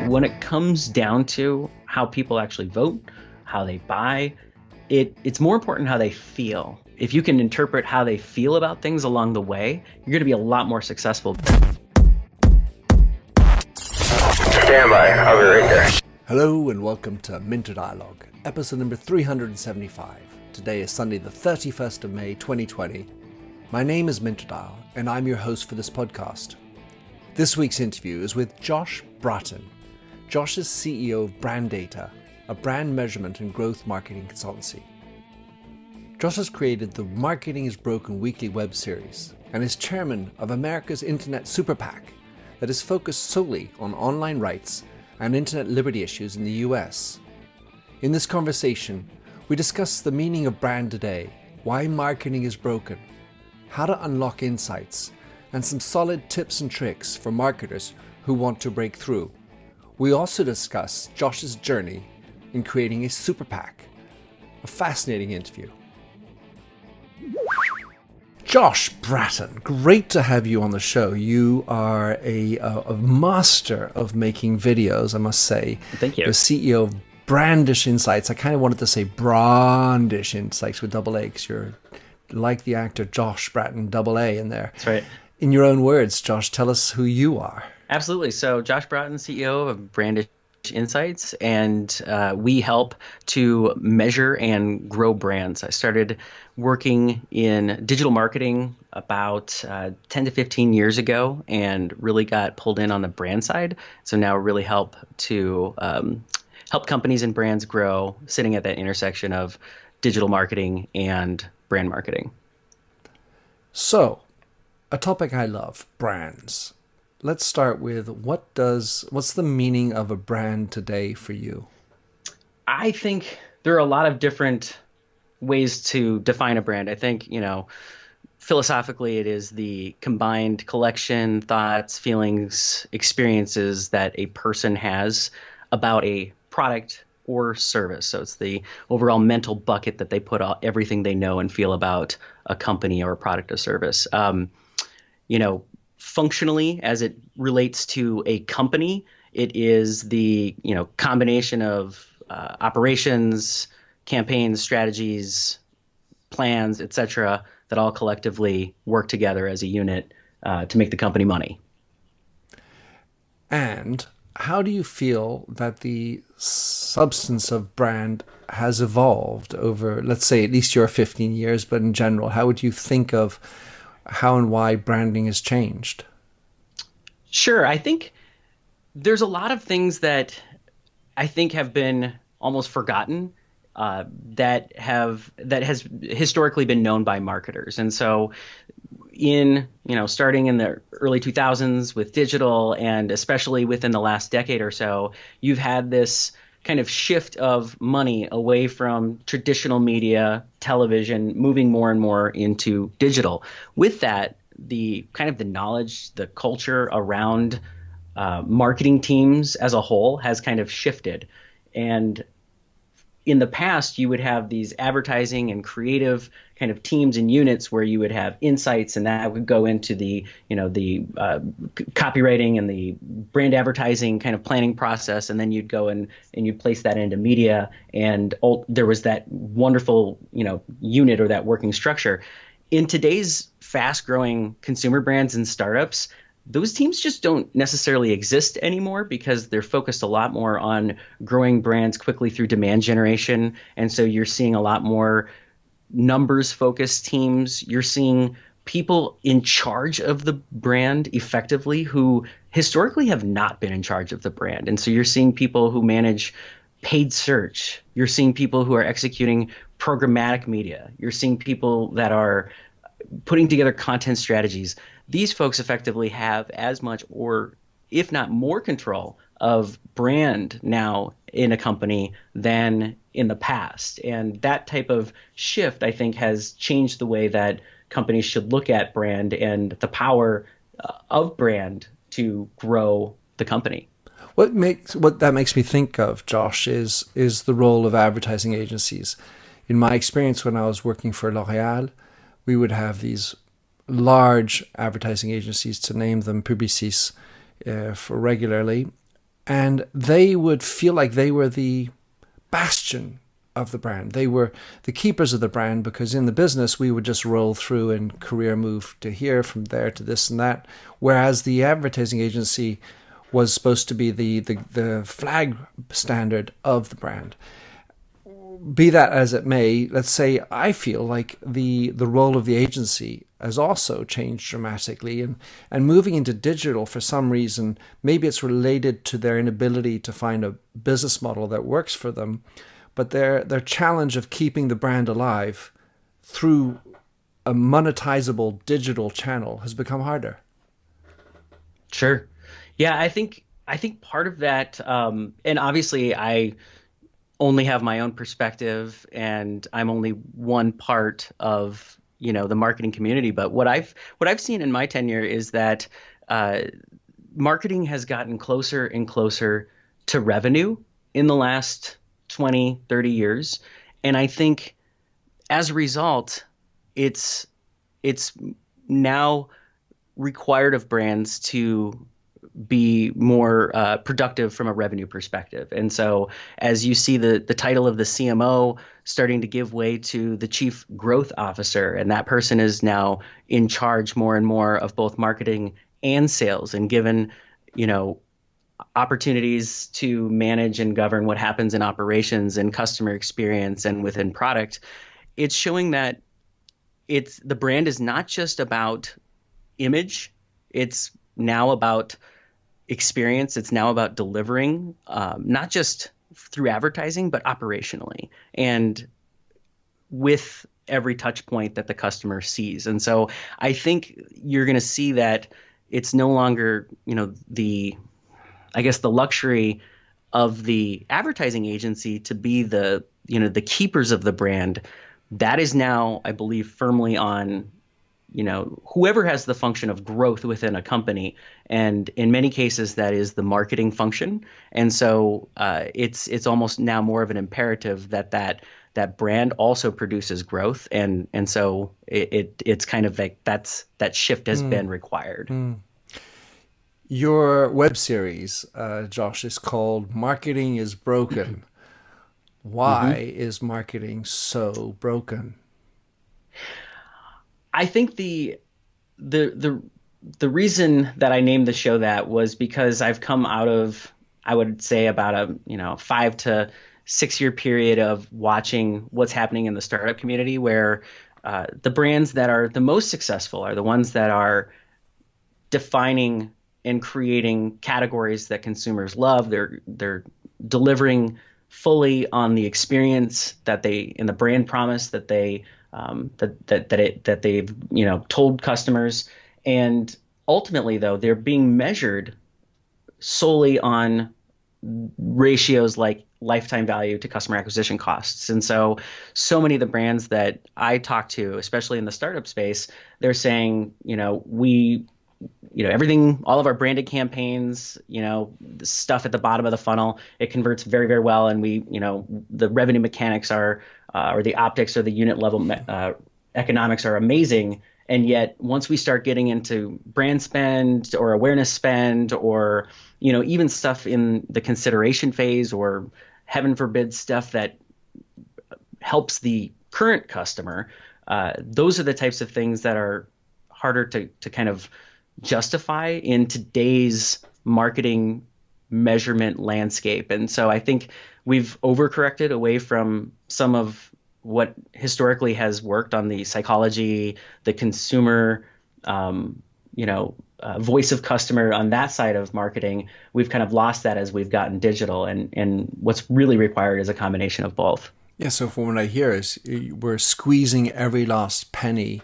When it comes down to how people actually vote, how they buy, it's more important how they feel. If you can interpret how they feel about things along the way, you're going to be a lot more successful. Stand by, I'll be right there. Hello and welcome to Minter Dialogue, episode number 375. Today is Sunday the 31st of May 2020. My name is Minter Dial and I'm your host for this podcast. This week's interview is with Josh Braaten. Josh is CEO of Brandata, a brand measurement and growth marketing consultancy. Josh has created the Marketing is Broken weekly web series and is chairman of America's Internet Super PAC that is focused solely on online rights and internet liberty issues in the US. In this conversation, we discuss the meaning of brand today, why marketing is broken, how to unlock insights, and some solid tips and tricks for marketers who want to break through. We also discuss Josh's journey in creating a Super PAC, a fascinating interview. Josh Braaten, great to have you on the show. You are a master of making videos, I must say. Thank you. The CEO of Brandish Insights. I kind of wanted to say Brandish Insights with double A because you're like the actor Josh Braaten, double A in there. That's right. In your own words, Josh, tell us who you are. Absolutely. So Josh Braaten, CEO of Brandish Insights, and we help to measure and grow brands. I started working in digital marketing about 10 to 15 years ago and really got pulled in on the brand side. So now really help to help companies and brands grow, sitting at that intersection of digital marketing and brand marketing. So, a topic I love, brands. Let's start with what's the meaning of a brand today for you? I think there are a lot of different ways to define a brand. I think, philosophically, it is the combined collection, thoughts, feelings, experiences that a person has about a product or service. So it's the overall mental bucket that they put out everything they know and feel about a company or a product or service. Functionally, as it relates to a company, it is the combination of operations, campaigns, strategies, plans, etc., that all collectively work together as a unit to make the company money. And how do you feel that the substance of brand has evolved over, let's say, at least your 15 years, but in general, how would you think of how and why branding has changed? Sure. I think there's a lot of things that I think have been almost forgotten that has historically been known by marketers. And so starting in the early 2000s with digital, and especially within the last decade or so, you've had this kind of shift of money away from traditional media, television, moving more and more into digital. With that, the kind of the knowledge, the culture around marketing teams as a whole has kind of shifted. And in the past, you would have these advertising and creative kind of teams and units where you would have insights, and that would go into the copywriting and the brand advertising kind of planning process, and then you'd go and you'd place that into media, and there was that wonderful unit or that working structure. In today's fast-growing consumer brands and startups, those teams just don't necessarily exist anymore because they're focused a lot more on growing brands quickly through demand generation. And so you're seeing a lot more numbers-focused teams. You're seeing people in charge of the brand effectively who historically have not been in charge of the brand. And so you're seeing people who manage paid search. You're seeing people who are executing programmatic media. You're seeing people that are putting together content strategies. These folks effectively have as much, or if not more, control of brand now in a company than in the past. And that type of shift, I think, has changed the way that companies should look at brand and the power of brand to grow the company. What that makes me think of, Josh, is the role of advertising agencies. In my experience when I was working for L'Oréal, we would have these large advertising agencies, to name them, Publicis, for regularly, and they would feel like they were the bastion of the brand. They were the keepers of the brand, because in the business we would just roll through and career move to here, from there to this and that, whereas the advertising agency was supposed to be the flag standard of the brand. Be that as it may, let's say I feel like the role of the agency has also changed dramatically, and moving into digital for some reason, maybe it's related to their inability to find a business model that works for them, but their challenge of keeping the brand alive through a monetizable digital channel has become harder. Sure. Yeah, I think part of that, and obviously I only have my own perspective, and I'm only one part of, the marketing community. But what I've seen in my tenure is that uh, marketing has gotten closer and closer to revenue in the last 20, 30 years. And I think as a result, it's it's now required of brands to be more productive from a revenue perspective. And so, as you see the title of the CMO starting to give way to the chief growth officer, and that person is now in charge more and more of both marketing and sales, and given, you know, opportunities to manage and govern what happens in operations and customer experience and within product, it's showing that the brand is not just about image. It's now about experience. It's now about delivering, not just through advertising, but operationally and with every touch point that the customer sees. And so I think you're going to see that it's no longer, I guess, the luxury of the advertising agency to be the keepers of the brand. That is now, I believe, firmly on, whoever has the function of growth within a company. And in many cases, that is the marketing function. And so it's almost now more of an imperative that brand also produces growth. And so it's kind of like that shift has been required. Your web series, Josh, is called Marketing is Broken. Why is marketing so broken? I think the reason that I named the show that was because I've come out of, I would say, about a 5 to 6 year period of watching what's happening in the startup community, where the brands that are the most successful are the ones that are defining and creating categories that consumers love. They're delivering fully on the experience that they, in the brand promise that they that they've told customers. And ultimately, though, they're being measured solely on ratios like lifetime value to customer acquisition costs. And so many of the brands that I talk to, especially in the startup space, they're saying, we, everything, all of our branded campaigns, the stuff at the bottom of the funnel, it converts very, very well. And we, the revenue mechanics are, or the optics or the unit level economics are amazing. And yet once we start getting into brand spend or awareness spend, or, even stuff in the consideration phase, or heaven forbid stuff that helps the current customer, those are the types of things that are harder to kind of justify in today's marketing measurement landscape. And so I think we've overcorrected away from some of what historically has worked on the psychology, the consumer, voice of customer on that side of marketing. We've kind of lost that as we've gotten digital, and what's really required is a combination of both. Yeah, so from what I hear is we're squeezing every last penny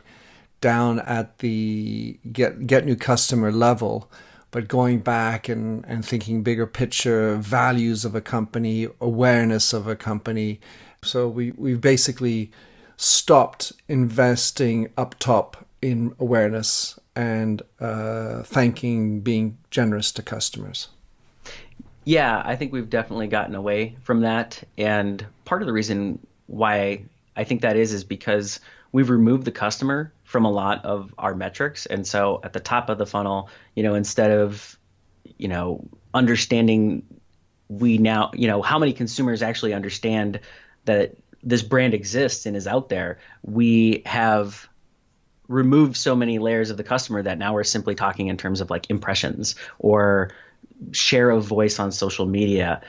down at the get new customer level, but going back and thinking bigger picture, values of a company, awareness of a company. So we've basically stopped investing up top in awareness and being generous to customers. Yeah, I think we've definitely gotten away from that. And part of the reason why I think that is because we've removed the customer from a lot of our metrics. And so at the top of the funnel, instead of, understanding, we now, how many consumers actually understand that this brand exists and is out there, we have removed so many layers of the customer that now we're simply talking in terms of like impressions or share of voice on social media.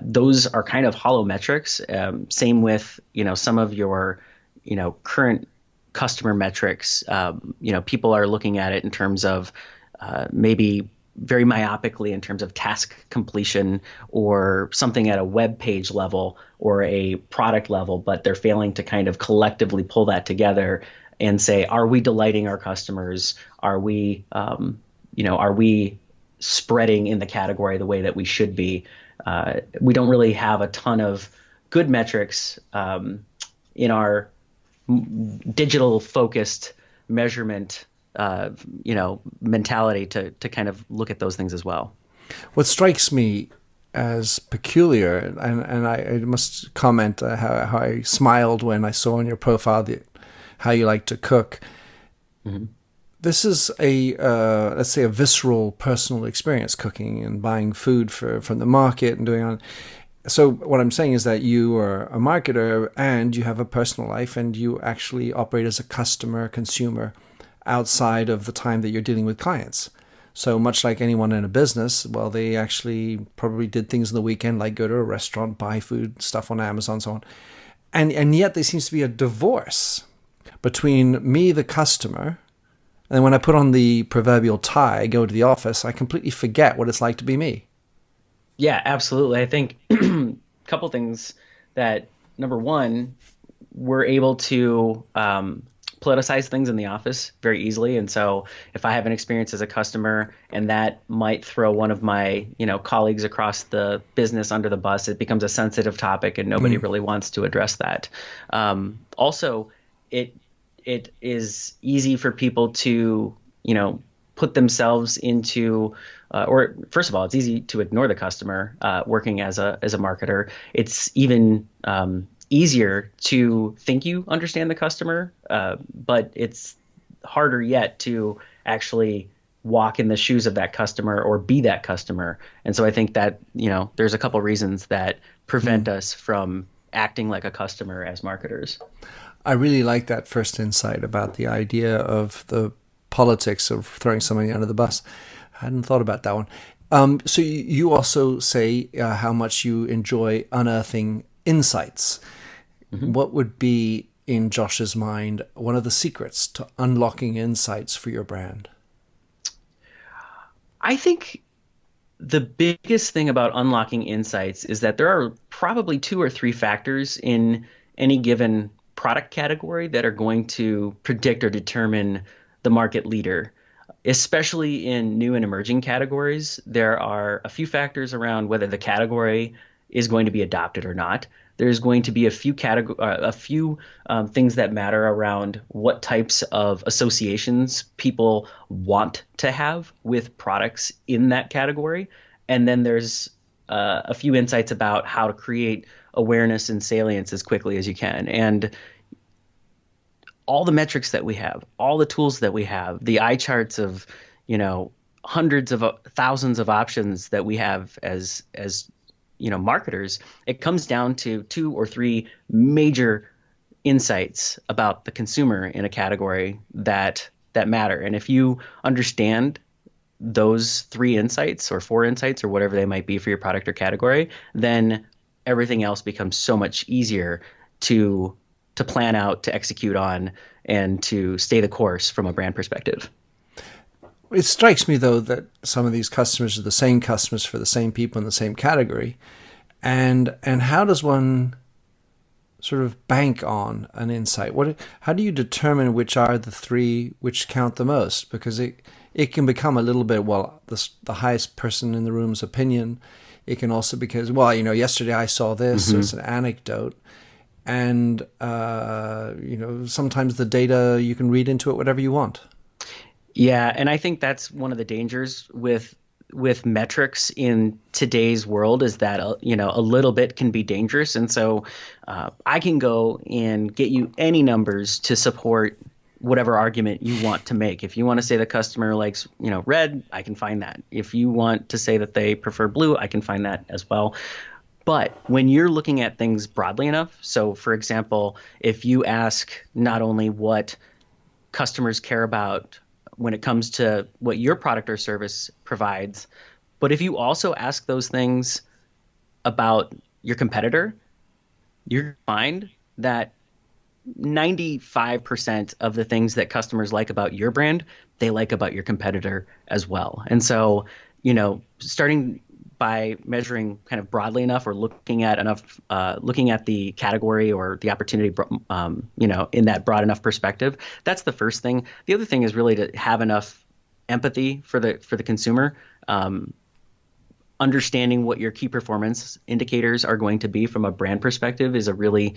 Those are kind of hollow metrics. Same with, some of your, current customer metrics. People are looking at it in terms of maybe very myopically in terms of task completion or something at a web page level or a product level, but they're failing to kind of collectively pull that together and say, are we delighting our customers? Are we, are we spreading in the category the way that we should be? We don't really have a ton of good metrics in our digital focused measurement mentality to kind of look at those things as well. What strikes me as peculiar, and I must comment how I smiled when I saw on your profile how you like to cook. Mm-hmm. This is let's say a visceral personal experience, cooking and buying food from the market and doing on. So what I'm saying is that you are a marketer and you have a personal life and you actually operate as a consumer outside of the time that you're dealing with clients. So much like anyone in a business, well, they actually probably did things in the weekend, like go to a restaurant, buy food, stuff on Amazon, so on. And yet there seems to be a divorce between me, the customer, and when I put on the proverbial tie, go to the office, I completely forget what it's like to be me. Yeah, absolutely. I think a couple things that, number one, we're able to politicize things in the office very easily. And so if I have an experience as a customer and that might throw one of my, colleagues across the business under the bus, it becomes a sensitive topic and nobody really wants to address that. Also, it is easy for people to, put themselves into, or first of all, it's easy to ignore the customer working as a marketer. It's even easier to think you understand the customer, but it's harder yet to actually walk in the shoes of that customer or be that customer. And so I think that, there's a couple reasons that prevent us from acting like a customer as marketers. I really like that first insight about the idea of the politics of throwing somebody under the bus. I hadn't thought about that one. So you also say how much you enjoy unearthing insights. Mm-hmm. What would be, in Josh's mind, one of the secrets to unlocking insights for your brand? I think the biggest thing about unlocking insights is that there are probably 2 or 3 factors in any given product category that are going to predict or determine the market leader. Especially in new and emerging categories, there are a few factors around whether the category is going to be adopted or not. There's going to be a few things that matter around what types of associations people want to have with products in that category. And then there's a few insights about how to create awareness and salience as quickly as you can. And all the metrics that we have, all the tools that we have, the eye charts of, hundreds of thousands of options that we have as marketers, it comes down to 2 or 3 major insights about the consumer in a category that matter. And if you understand those 3 insights or 4 insights or whatever they might be for your product or category, then everything else becomes so much easier to plan out, to execute on, and to stay the course from a brand perspective. It strikes me, though, that some of these customers are the same customers for the same people in the same category. And how does one sort of bank on an insight? How do you determine which are the 3 which count the most? Because it can become a little bit, the highest person in the room's opinion. It can also because, yesterday I saw this, so it's an anecdote. And, sometimes the data, you can read into it whatever you want. Yeah, and I think that's one of the dangers with metrics in today's world is that, a little bit can be dangerous. And so I can go and get you any numbers to support, whatever argument you want to make. If you want to say the customer likes, red, I can find that. If you want to say that they prefer blue, I can find that as well. But when you're looking at things broadly enough, so for example, if you ask not only what customers care about when it comes to what your product or service provides, but if you also ask those things about your competitor, you're going to find that 95% of the things that customers like about your brand, they like about your competitor as well. And so, starting by measuring kind of broadly enough or looking at the category or the opportunity, in that broad enough perspective, that's the first thing. The other thing is really to have enough empathy for the consumer. Understanding what your key performance indicators are going to be from a brand perspective is a really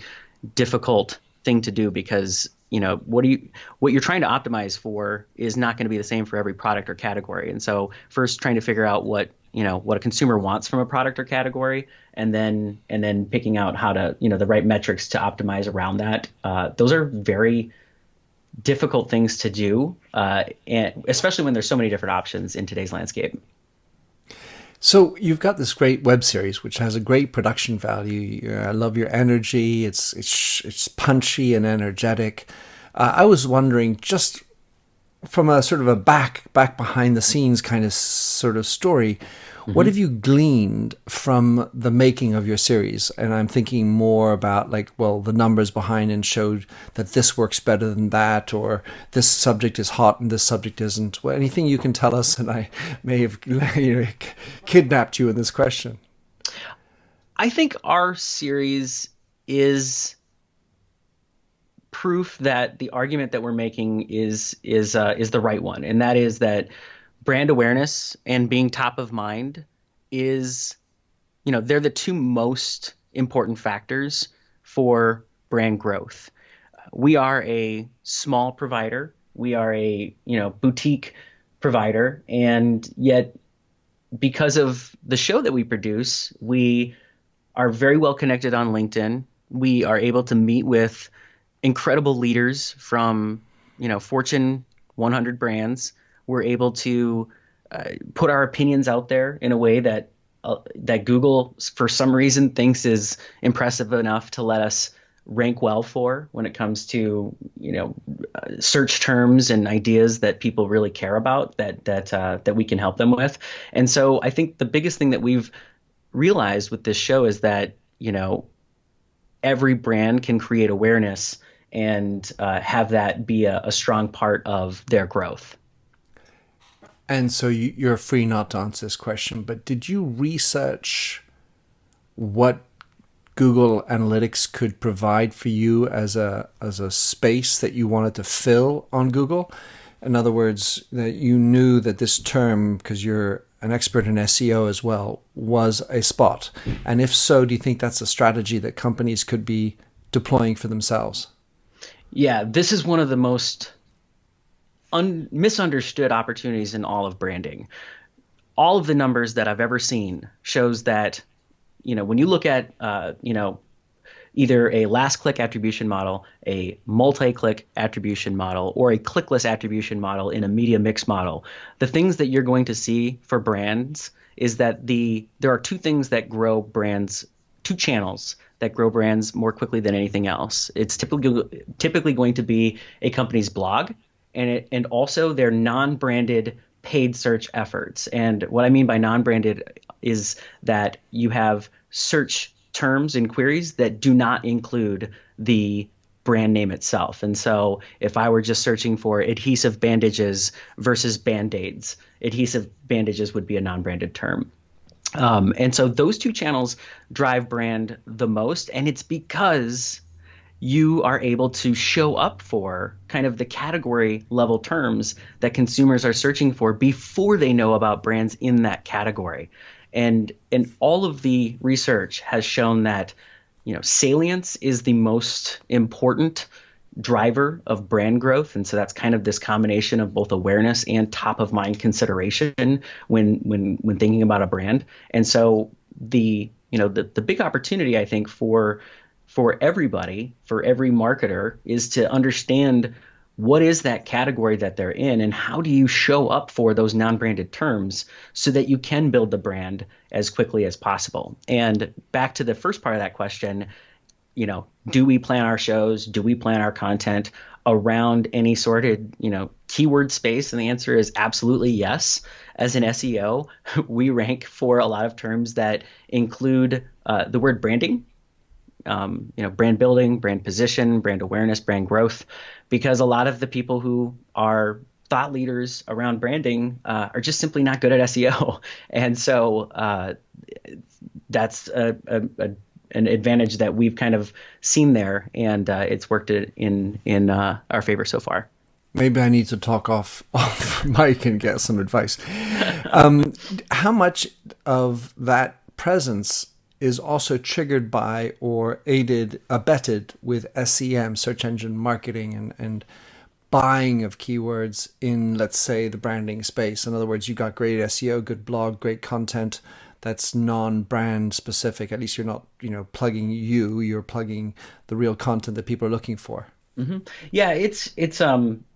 difficult thing to do, because what you're trying to optimize for is not going to be the same for every product or category. And so first trying to figure out what a consumer wants from a product or category, and then picking out how to, the right metrics to optimize around that. Those are very difficult things to do, and especially when there's so many different options in today's landscape. So you've got this great web series, which has a great production value. I love your energy. It's punchy and energetic. I was wondering, just from a sort of a back behind the scenes kind of sort of story, what have you gleaned from the making of your series? And I'm thinking more about the numbers behind and showed that this works better than that, or this subject is hot and this subject isn't. Well, anything you can tell us, and I may have kidnapped you in this question. I think our series is proof that the argument that we're making is the right one, and that is that brand awareness and being top of mind is, they're the two most important factors for brand growth. We are a small provider. We are a, boutique provider. And yet, because of the show that we produce, we are very well connected on LinkedIn. We are able to meet with incredible leaders from, Fortune 100 brands. We're able to put our opinions out there in a way that Google, for some reason, thinks is impressive enough to let us rank well for when it comes to search terms and ideas that people really care about that we can help them with. And so I think the biggest thing that we've realized with this show is that every brand can create awareness and have that be a strong part of their growth. And so you're free not to answer this question, but did you research what Google Analytics could provide for you as a space that you wanted to fill on Google? In other words, that you knew that this term, because you're an expert in SEO as well, was a spot. And if so, do you think that's a strategy that companies could be deploying for themselves? Yeah, this is one of the most misunderstood opportunities in all of branding. All of the numbers that I've ever seen shows that, when you look at, either a last click attribution model, a multi-click attribution model, or a clickless attribution model in a media mix model, the things that you're going to see for brands is that there are two things that grow brands, two channels that grow brands more quickly than anything else. It's typically going to be a company's blog, and also their non-branded paid search efforts. And what I mean by non-branded is that you have search terms and queries that do not include the brand name itself. And so if I were just searching for adhesive bandages versus Band-Aids, adhesive bandages would be a non-branded term. And so those two channels drive brand the most, and it's because you are able to show up for kind of the category level terms that consumers are searching for before they know about brands in that category. And all of the research has shown that, salience is the most important driver of brand growth. And so that's kind of this combination of both awareness and top of mind consideration when thinking about a brand. And so the big opportunity, I think, for everybody, for every marketer, is to understand what is that category that they're in, and how do you show up for those non-branded terms so that you can build the brand as quickly as possible? And back to the first part of that question, do we plan our shows? Do we plan our content around any sort of, keyword space? And the answer is absolutely yes. As an SEO, we rank for a lot of terms that include the word branding, brand building, brand position, brand awareness, brand growth, because a lot of the people who are thought leaders around branding are just simply not good at SEO. And so that's an advantage that we've kind of seen there, and it's worked in our favor so far. Maybe I need to talk off mic and get some advice. How much of that presence is also triggered by or abetted with SEM, search engine marketing, and buying of keywords in, let's say, the branding space? In other words, you got great SEO, good blog, great content that's non-brand specific. At least you're not, plugging you're plugging the real content that people are looking for. Mm-hmm. Yeah, it's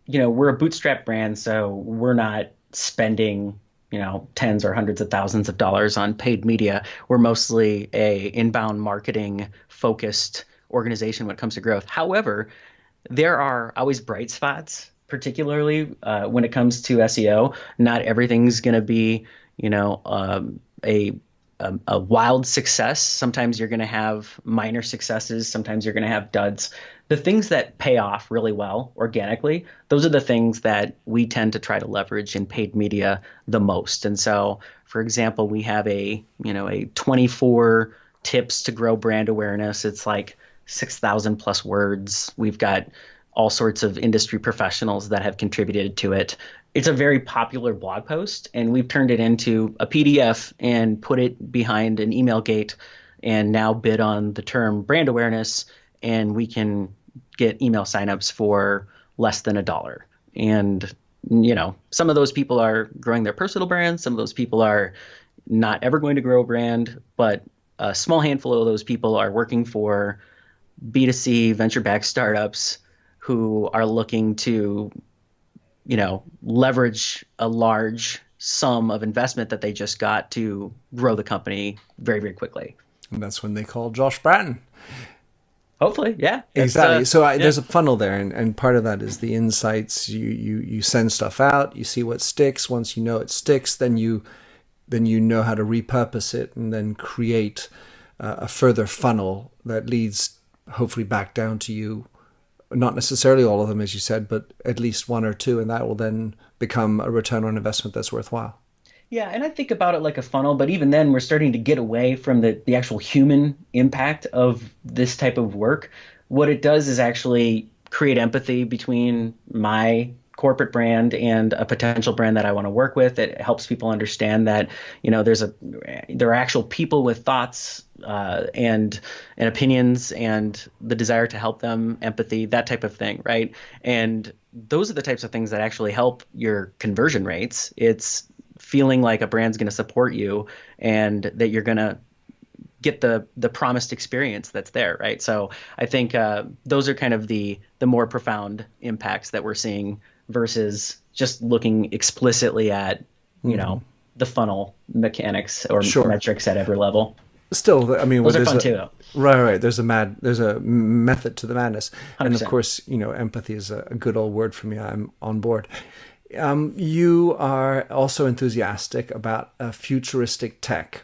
we're a bootstrap brand, so we're not spending tens or hundreds of thousands of dollars on paid media. We're mostly a inbound marketing focused organization when it comes to growth. However, there are always bright spots, particularly when it comes to SEO. Not everything's going to be, a wild success. Sometimes you're going to have minor successes. Sometimes you're going to have duds. The things that pay off really well organically, those are the things that we tend to try to leverage in paid media the most. And so, for example, we have a 24 tips to grow brand awareness. It's like 6,000 plus words. We've got all sorts of industry professionals that have contributed to it. It's a very popular blog post, and we've turned it into a PDF and put it behind an email gate and now bid on the term brand awareness, and we can get email signups for less than $1. And, some of those people are growing their personal brands. Some of those people are not ever going to grow a brand, but a small handful of those people are working for B2C venture-backed startups who are looking to leverage a large sum of investment that they just got to grow the company very, very quickly. And that's when they call Josh Braaten. Hopefully, yeah. Exactly. There's a funnel there, and part of that is the insights. You send stuff out, you see what sticks. Once you know it sticks, then you know how to repurpose it and then create a further funnel that leads hopefully back down to you. Not necessarily all of them, as you said, but at least one or two, and that will then become a return on investment that's worthwhile. Yeah, and I think about it like a funnel, but even then we're starting to get away from the actual human impact of this type of work. What it does is actually create empathy between my corporate brand and a potential brand that I want to work with. It helps people understand that, there are actual people with thoughts and opinions and the desire to help them, empathy, that type of thing, right? And those are the types of things that actually help your conversion rates. It's feeling like a brand's going to support you and that you're going to get the promised experience that's there, right? So I think those are kind of the more profound impacts that we're seeing versus just looking explicitly at, the funnel mechanics or metrics at every level. Still, I mean, those are fun too, though. Right. There's a method to the madness, 100%. And of course, empathy is a good old word for me. I'm on board. You are also enthusiastic about futuristic tech.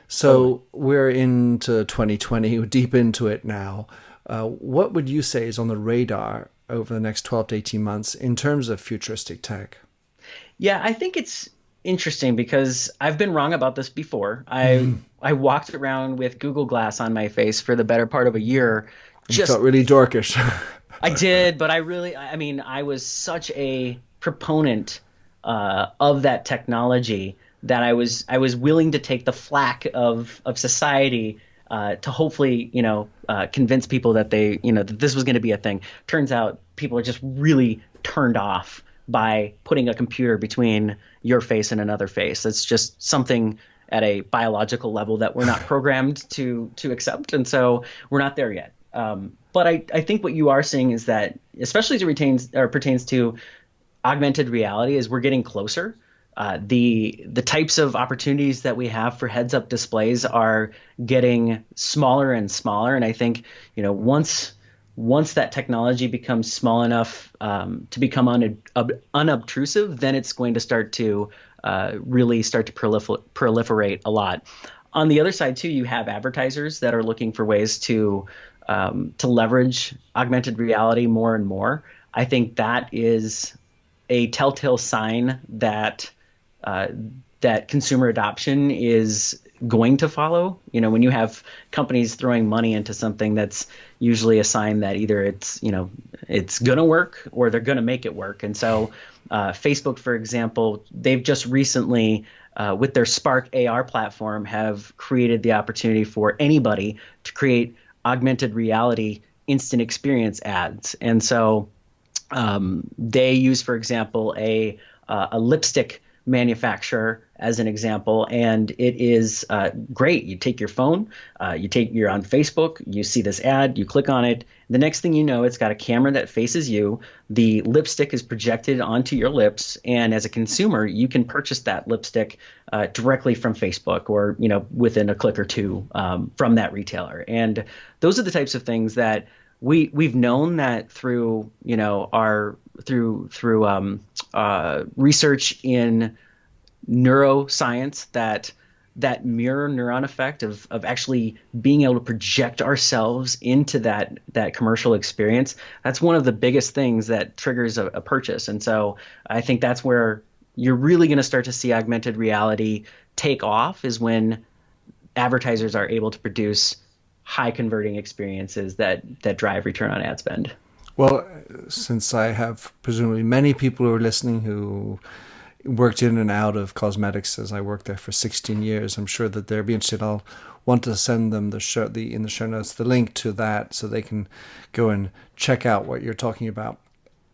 So we're into 2020, we're deep into it now. What would you say is on the radar over the next 12 to 18 months in terms of futuristic tech? Yeah, I think it's interesting because I've been wrong about this before. I walked around with Google Glass on my face for the better part of a year. You felt really dorkish. I did, but I was such a proponent of that technology that I was willing to take the flack of society to hopefully convince people that that this was going to be a thing. Turns out people are just really turned off by putting a computer between your face and another face. It's just something at a biological level that we're not programmed to accept, and so we're not there yet. But I think what you are seeing is that, especially as it retains or pertains to augmented reality, is we're getting closer. The types of opportunities that we have for heads up displays are getting smaller and smaller, and I think once that technology becomes small enough to become unobtrusive, then it's going to start to really start to proliferate a lot. On the other side too, you have advertisers that are looking for ways to leverage augmented reality more and more. I think that is a telltale sign uh, that consumer adoption is going to follow. When you have companies throwing money into something, that's usually a sign that either it's going to work or they're going to make it work. And so, Facebook, for example, they've just recently, with their Spark AR platform, have created the opportunity for anybody to create augmented reality instant experience ads. And so they use, for example, a lipstick manufacturer as an example, and it is great. You take your phone, you're on Facebook, you see this ad, you click on it. The next thing you know, it's got a camera that faces you. The lipstick is projected onto your lips, and as a consumer, you can purchase that lipstick directly from Facebook, or within a click or two from that retailer. And those are the types of things that we've known that through our through research in neuroscience, that mirror neuron effect of actually being able to project ourselves into that commercial experience. That's one of the biggest things that triggers a purchase. And so I think that's where you're really going to start to see augmented reality take off, is when advertisers are able to produce high converting experiences that drive return on ad spend. Well, since I have presumably many people who are listening who worked in and out of cosmetics, as I worked there for 16 years, I'm sure that they'll be interested. I'll want to send them in the show notes the link to that so they can go and check out what you're talking about.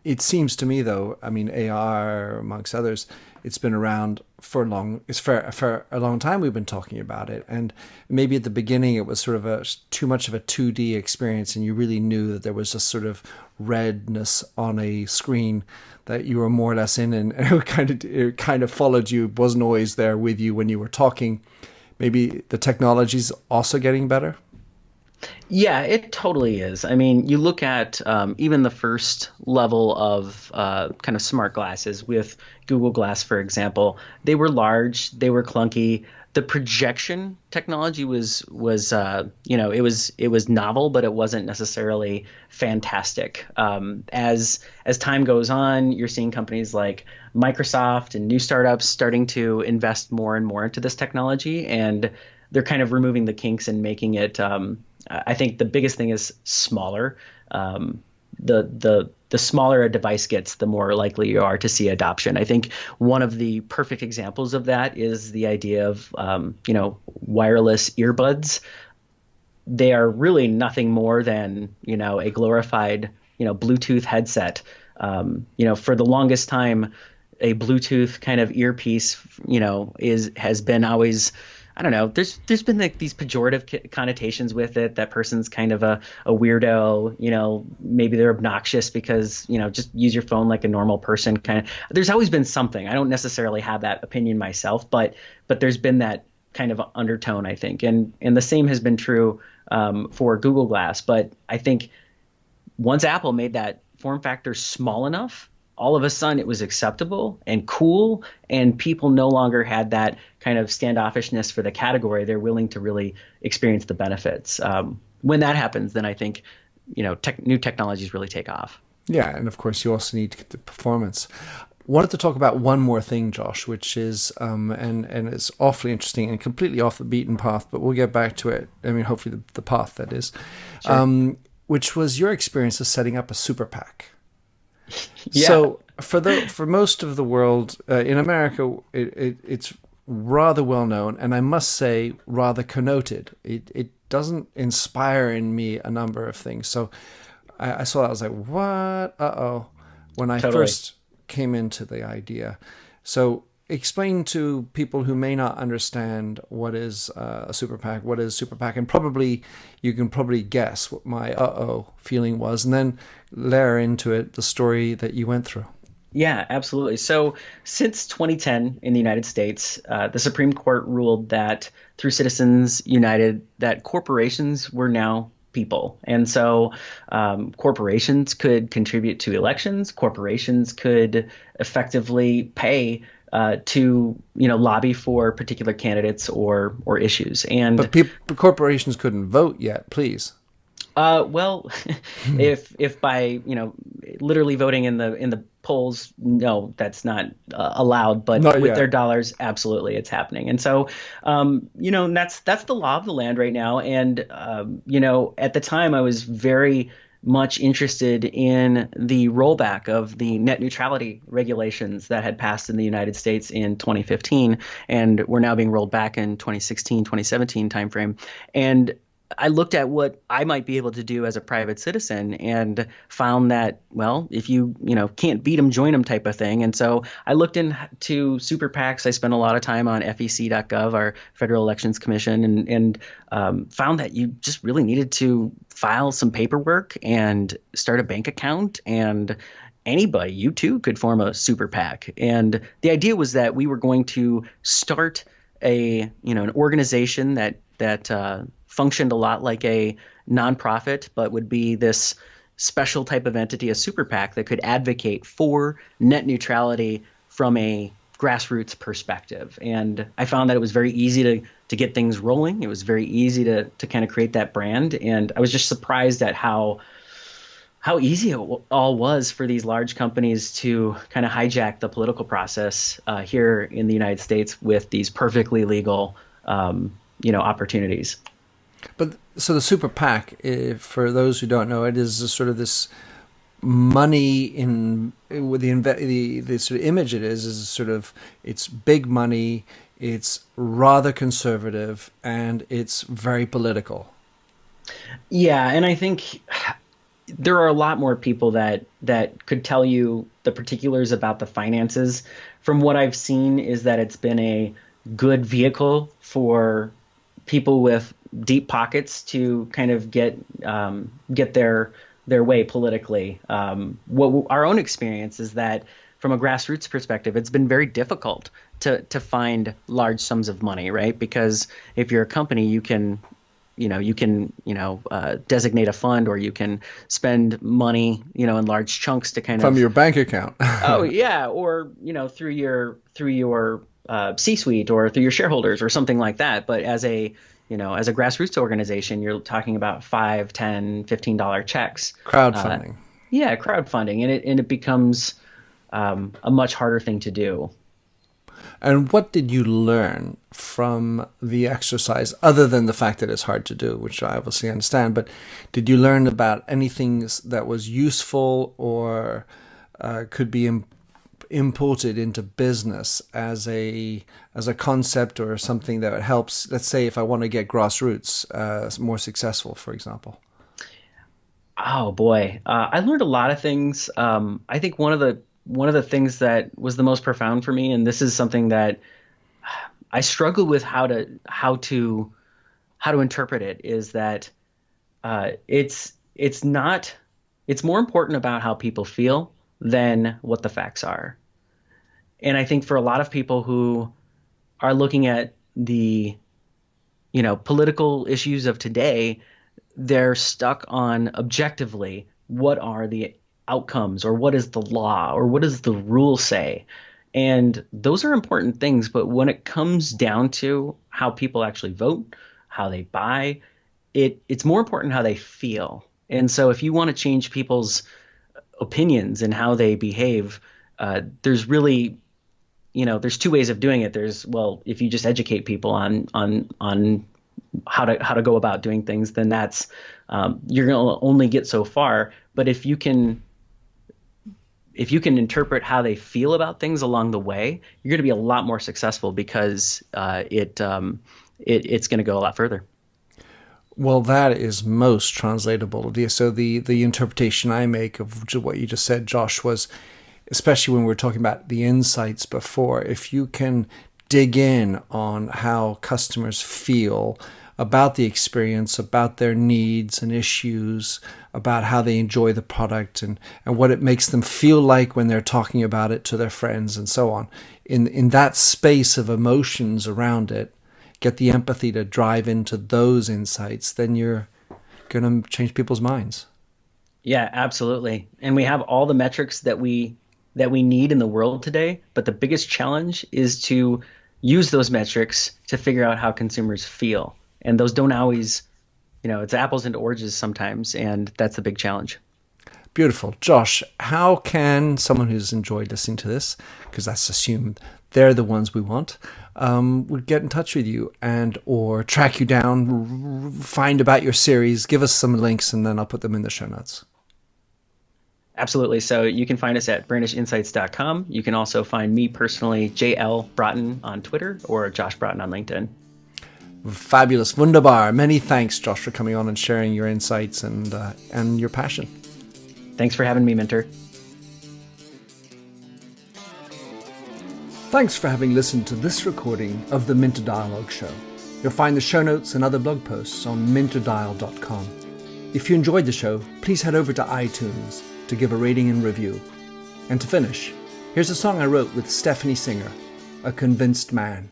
It seems to me, though, I mean, AR, amongst others, it's been around for a long time. We've been talking about it, and maybe at the beginning it was sort of too much of a 2D experience, and you really knew that there was a sort of redness on a screen that you were more or less in, and it kind of followed you. It wasn't always there with you when you were talking. Maybe the technology's also getting better. Yeah, it totally is. I mean, you look at even the first level of kind of smart glasses with Google Glass, for example. They were large, they were clunky. The projection technology it was novel, but it wasn't necessarily fantastic. As time goes on, you're seeing companies like Microsoft and new startups starting to invest more and more into this technology, and they're kind of removing the kinks and making it. I think the biggest thing is smaller. The smaller a device gets, the more likely you are to see adoption. I think one of the perfect examples of that is the idea of wireless earbuds. They are really nothing more than a glorified Bluetooth headset. For the longest time, a Bluetooth kind of earpiece has been always, I don't know. There's been like these pejorative connotations with it. That person's kind of a weirdo. Maybe they're obnoxious because just use your phone like a normal person. Kind of. There's always been something. I don't necessarily have that opinion myself, but there's been that kind of undertone, I think, and the same has been true for Google Glass. But I think once Apple made that form factor small enough, all of a sudden it was acceptable and cool, and people no longer had that kind of standoffishness for the category. They're willing to really experience the benefits. When that happens, then I think new technologies really take off. Yeah, and of course you also need to get the performance. Wanted to talk about one more thing, Josh, which is and it's awfully interesting and completely off the beaten path, but we'll get back to it. I mean, hopefully the path that is, sure. Which was your experience of setting up a Super PAC. Yeah. So for most of the world, in America, it's rather well known, and I must say rather connoted. It doesn't inspire in me a number of things. So I saw that, I was like, what? When I first came into the idea. So explain to people who may not understand what is a super PAC, what is super PAC, and probably you can probably guess what my feeling was, and then layer into it the story that you went through. Yeah, absolutely. So since 2010 in the United States, the Supreme Court ruled that through Citizens United, that corporations were now people. And so corporations could contribute to elections. Corporations could effectively pay to lobby for particular candidates or issues. And But corporations couldn't vote yet, please. Well, if by literally voting in the polls, no, that's not allowed. But Not with yet. their dollars, absolutely, it's happening. And so, and that's the law of the land right now. And at the time, I was very much interested in the rollback of the net neutrality regulations that had passed in the United States in 2015 and were now being rolled back in 2016, 2017 timeframe. And I looked at what I might be able to do as a private citizen and found that, well, if you can't beat them, join them type of thing. And so I looked into super PACs. I spent a lot of time on FEC.gov, our Federal Elections Commission, and found that you just really needed to file some paperwork and start a bank account, and anybody, you too, could form a super PAC. And the idea was that we were going to start an organization that functioned a lot like a nonprofit, but would be this special type of entity, a super PAC, that could advocate for net neutrality from a grassroots perspective. And I found that it was very easy to get things rolling. It was very easy to kind of create that brand. And I was just surprised at how easy it all was for these large companies to kind of hijack the political process here in the United States with these perfectly legal opportunities. But so the super PAC, for those who don't know, it is a sort of this money in with the sort of image it is sort of, it's big money, it's rather conservative, and it's very political. Yeah, and I think there are a lot more people that could tell you the particulars about the finances. From what I've seen is that it's been a good vehicle for people with deep pockets to kind of get their way politically. What our own experience is that from a grassroots perspective, it's been very difficult to find large sums of money, right? Because if you're a company, you can designate a fund, or you can spend money, in large chunks to kind of from your bank account. Oh yeah, or through your C-suite or through your shareholders or something like that. But as a grassroots organization, you're talking about $5, $10, $15 checks. Crowdfunding. Yeah, crowdfunding, and it becomes a much harder thing to do. And what did you learn from the exercise, other than the fact that it's hard to do, which I obviously understand, but did you learn about anything that was useful or could be imported into business as a concept, or something that helps, let's say, if I want to get grassroots more successful, for example? Oh boy, I learned a lot of things. I think one of the things that was the most profound for me, and this is something that I struggle with how to interpret it, is that it's more important about how people feel than what the facts are. And I think for a lot of people who are looking at the political issues of today, they're stuck on objectively what are the outcomes, or what is the law, or what does the rule say. And those are important things, but when it comes down to how people actually vote, how they buy, it's more important how they feel. And so if you want to change people's opinions and how they behave, there's really, there's two ways of doing it. There's, well, if you just educate people on how to go about doing things, then that's you're going to only get so far. But if you can interpret how they feel about things along the way, you're going to be a lot more successful, because it's going to go a lot further. Well, that is most translatable. So the interpretation I make of what you just said, Josh, was especially when we were talking about the insights before, if you can dig in on how customers feel about the experience, about their needs and issues, about how they enjoy the product and what it makes them feel like when they're talking about it to their friends and so on. In that space of emotions around it, get the empathy to drive into those insights, then you're going to change people's minds. Yeah, absolutely. And we have all the metrics that we need in the world today, but the biggest challenge is to use those metrics to figure out how consumers feel. And those don't always, it's apples and oranges sometimes, and that's the big challenge. Beautiful. Josh, how can someone who's enjoyed listening to this, because that's assumed they're the ones we want, would get in touch with you and or track you down, find about your series, give us some links, and then I'll put them in the show notes. Absolutely. So you can find us at brandishinsights.com. You can also find me personally, JL Braaten on Twitter or Josh Braaten on LinkedIn. Fabulous. Wunderbar. Many thanks, Josh, for coming on and sharing your insights and your passion. Thanks for having me, Minter. Thanks for having listened to this recording of the Minter Dialogue Show. You'll find the show notes and other blog posts on minterdial.com. If you enjoyed the show, please head over to iTunes to give a rating and review. And to finish, here's a song I wrote with Stephanie Singer, A Convinced Man.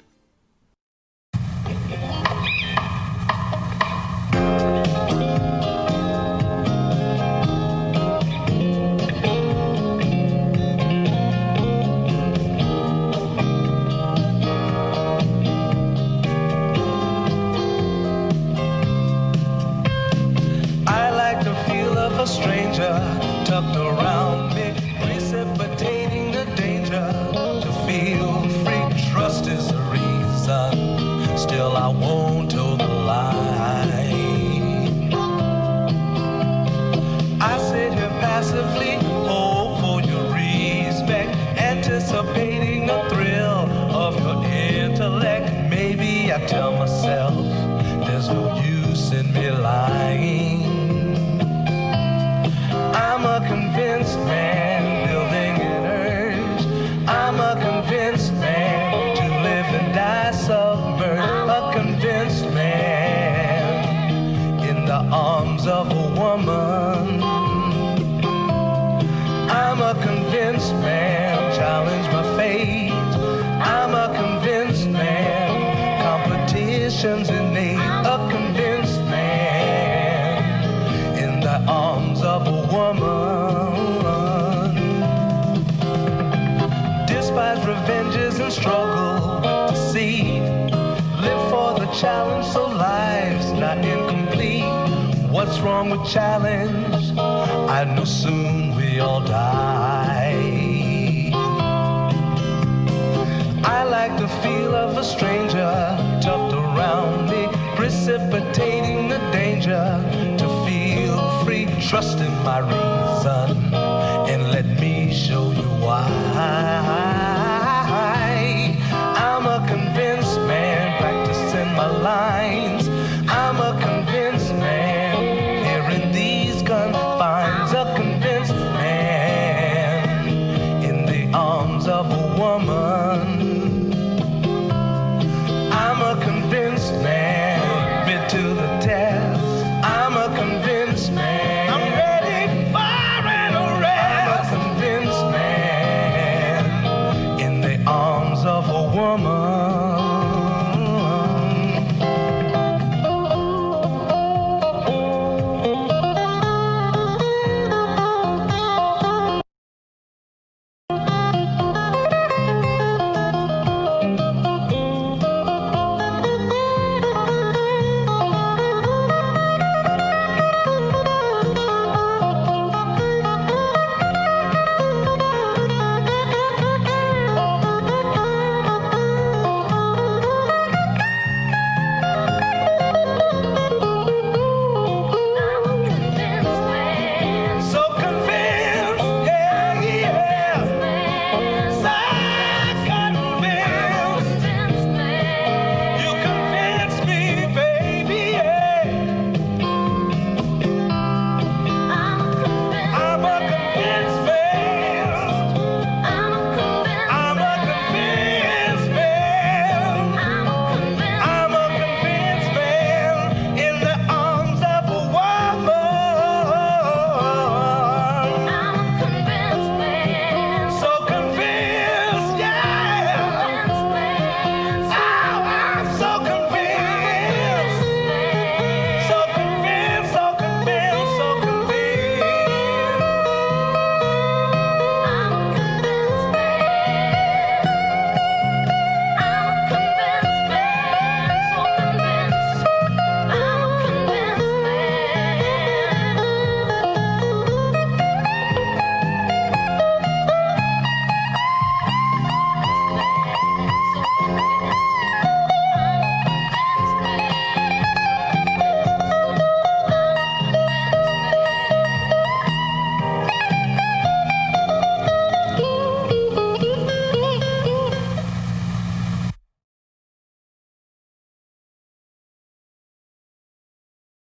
Stranger tucked around me, precipitating the danger. To feel free, trust is the reason. Still, I won't toe the line. I sit here passively, hope for your respect, anticipating the thrill of your intellect. Maybe I tell myself there's no use in me lying. I'm a convinced man, building an urge. I'm a convinced man, to live and die submerged. A convinced man, in the arms of a woman. I'm a convinced man, challenge my fate. I'm a convinced man, competition's innate. A convinced man, in the arms of a woman. Despise revenges and struggle to see. Live for the challenge so life's not incomplete. What's wrong with challenge? I know soon we all die. I like the feel of a stranger tucked around me, precipitating the danger. To feel free, trust in my reason, and let me show you why. I'm a convinced man, practicing my lines. I'm a convinced man, here in these confines. A convinced man, in the arms of a woman. I'm a convinced man, bit to the test. I'm a convinced man, I'm ready, fire and arrest. I'm a convinced man, in the arms of a woman.